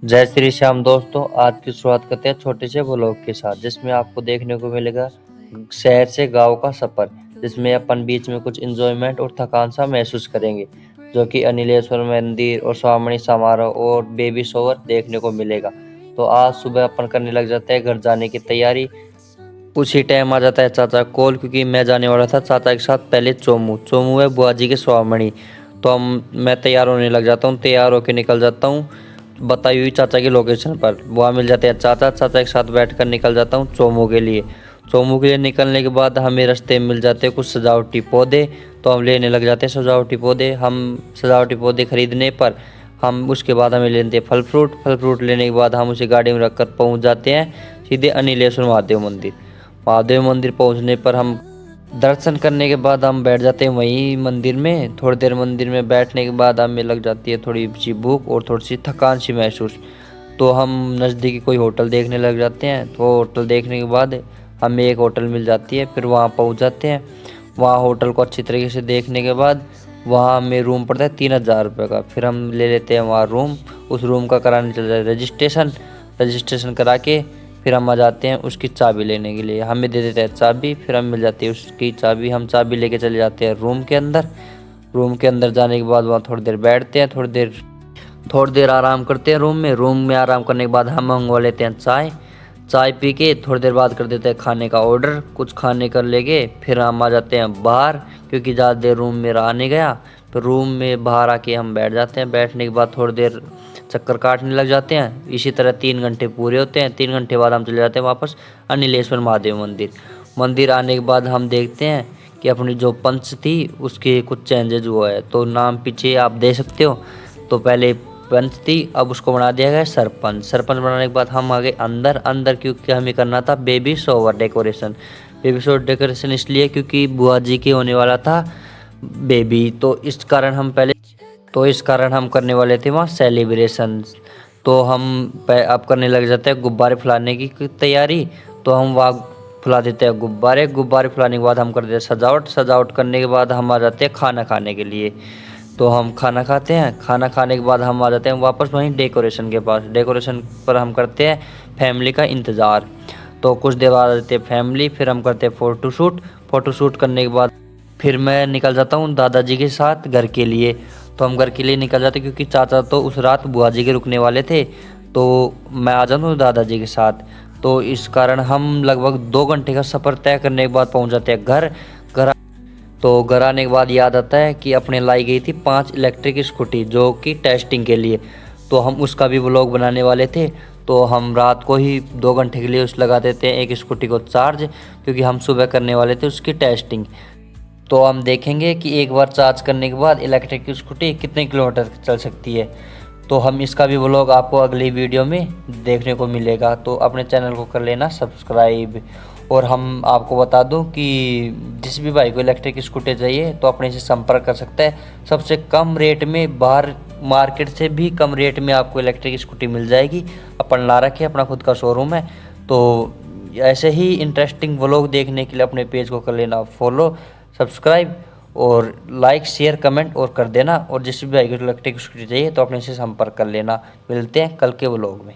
जय श्री श्याम दोस्तों। आज की शुरुआत करते हैं छोटे से व्लॉग के साथ, जिसमें आपको देखने को मिलेगा शहर से गांव का सफर, जिसमें अपन बीच में कुछ एंजॉयमेंट और थकान सा महसूस करेंगे, जो कि अनिलेश्वर मंदिर और स्वामणी समारोह और बेबी शॉवर देखने को मिलेगा। तो आज सुबह अपन करने लग जाते हैं घर जाने की तैयारी। उसी टाइम आ जाता है चाचा का कॉल, क्योंकि मैं जाने वाला था चाचा के साथ पहले चोमू। चोमू है बुआ जी के स्वामणी। तो मैं तैयार होने लग जाता हूँ, तैयार होके निकल जाता हूँ बताई हुई चाचा की लोकेशन पर। वहाँ मिल जाते हैं चाचा। चाचा के साथ बैठ कर निकल जाता हूँ चोमू के लिए। चोमू के लिए निकलने के बाद हमें रास्ते में मिल जाते हैं कुछ सजावटी पौधे। तो हम लेने लग जाते हैं सजावटी पौधे। हम सजावटी पौधे खरीदने पर हम उसके बाद हमें लेते हैं फल फ्रूट। फल फ्रूट लेने के बाद हम उसे गाड़ी में रखकर पहुँच जाते हैं सीधे अनिलेश्वर महादेव मंदिर। महादेव मंदिर पहुंचने पर हम दर्शन करने के बाद हम बैठ जाते हैं वहीं मंदिर में। थोड़ी देर मंदिर में बैठने के बाद हमें लग जाती है थोड़ी सी भूख और थोड़ी सी थकान सी महसूस। तो हम नज़दीकी कोई होटल देखने लग जाते हैं। तो होटल देखने के बाद हमें एक होटल मिल जाती है, फिर वहाँ पहुँच जाते हैं। वहाँ होटल को अच्छी तरीके से देखने के बाद वहाँ हमें रूम पड़ता है 3000 रुपये का। फिर हम ले लेते हैं वहाँ रूम। उस रूम का कराने चल जाए रजिस्ट्रेशन। रजिस्ट्रेशन करा के फिर हम आ जाते हैं उसकी चाबी लेने के लिए। हमें दे देते हैं चाबी, फिर हम मिल जाती है उसकी चाबी। हम चाबी लेके चले जाते हैं रूम के अंदर। रूम के अंदर जाने के बाद वहाँ थोड़ी देर बैठते हैं, थोड़ी देर आराम करते हैं रूम में। रूम में आराम करने के बाद हम मंगवा लेते हैं चाय। चाय पी के थोड़ी देर बाद कर देते हैं खाने का ऑर्डर। कुछ खाने कर लेके फिर हम आ जाते हैं बाहर, क्योंकि ज़्यादा देर रूम में रहा नहीं गया। फिर रूम में बाहर आके हम बैठ जाते हैं। बैठने के बाद थोड़ी देर चक्कर काटने लग जाते हैं। इसी तरह 3 घंटे पूरे होते हैं। 3 घंटे बाद हम चले जाते हैं वापस अनिलेश्वर महादेव मंदिर। मंदिर आने के बाद हम देखते हैं कि अपनी जो पंच थी उसके कुछ चेंजेज हुआ है। तो नाम पीछे आप दे सकते हो। तो पहले पंच थी, अब उसको बना दिया गया सरपंच। सरपंच बनाने के बाद हम आ गए अंदर। अंदर क्योंकि हमें करना था baby shower decoration. Baby shower decoration इसलिए क्योंकि बुआ जी के होने वाला था बेबी। तो इस कारण हम करने वाले थे वहाँ सेलिब्रेशन। तो हम अब करने लग जाते हैं गुब्बारे फुलाने की तैयारी। तो हम वहाँ फुला देते हैं गुब्बारे। गुब्बारे फुलाने के बाद हम कर देते हैं सजावट। सजावट करने के बाद हम आ जाते हैं खाना खाने के लिए। तो हम खाना खाते हैं। खाना खाने के बाद हम आ जाते हैं वापस वहीं डेकोरेशन के पास। डेकोरेशन पर हम करते हैं फैमिली का इंतज़ार। तो कुछ देर बाद आ जाती है फैमिली। फिर हम करते हैं फ़ोटोशूट। फ़ोटोशूट करने के बाद फिर मैं निकल जाता हूँ दादाजी के साथ घर के लिए। तो हम घर के लिए निकल जाते क्योंकि चाचा तो उस रात बुआ जी के रुकने वाले थे। तो मैं आ जाता हूँ दादाजी के साथ। तो इस कारण हम लगभग 2 घंटे का सफ़र तय करने के बाद पहुँच जाते हैं घर। घर तो घर आने के बाद याद आता है कि अपने लाई गई थी 5 इलेक्ट्रिक स्कूटी, जो कि टेस्टिंग के लिए। तो हम उसका भी व्लॉग बनाने वाले थे। तो हम रात को ही 2 घंटे के लिए उस लगा देते हैं एक स्कूटी को चार्ज, क्योंकि हम सुबह करने वाले थे उसकी टेस्टिंग। तो हम देखेंगे कि एक बार चार्ज करने के बाद इलेक्ट्रिक स्कूटी कितने किलोमीटर चल सकती है। तो हम इसका भी व्लॉग आपको अगली वीडियो में देखने को मिलेगा। तो अपने चैनल को कर लेना सब्सक्राइब। और हम आपको बता दूं कि जिस भी भाई को इलेक्ट्रिक स्कूटर चाहिए तो अपने से संपर्क कर सकता है। सबसे कम रेट में, बाहर मार्केट से भी कम रेट में आपको इलेक्ट्रिक स्कूटी मिल जाएगी। अपन ला रखे अपना खुद का शोरूम है। तो ऐसे ही इंटरेस्टिंग व्लॉग देखने के लिए अपने पेज को कर लेना फॉलो, सब्सक्राइब और लाइक शेयर कमेंट और कर देना। और जिस भी भाई को इलेक्ट्रिक स्कूटी चाहिए तो अपने से संपर्क कर लेना। मिलते हैं कल के व्लॉग में।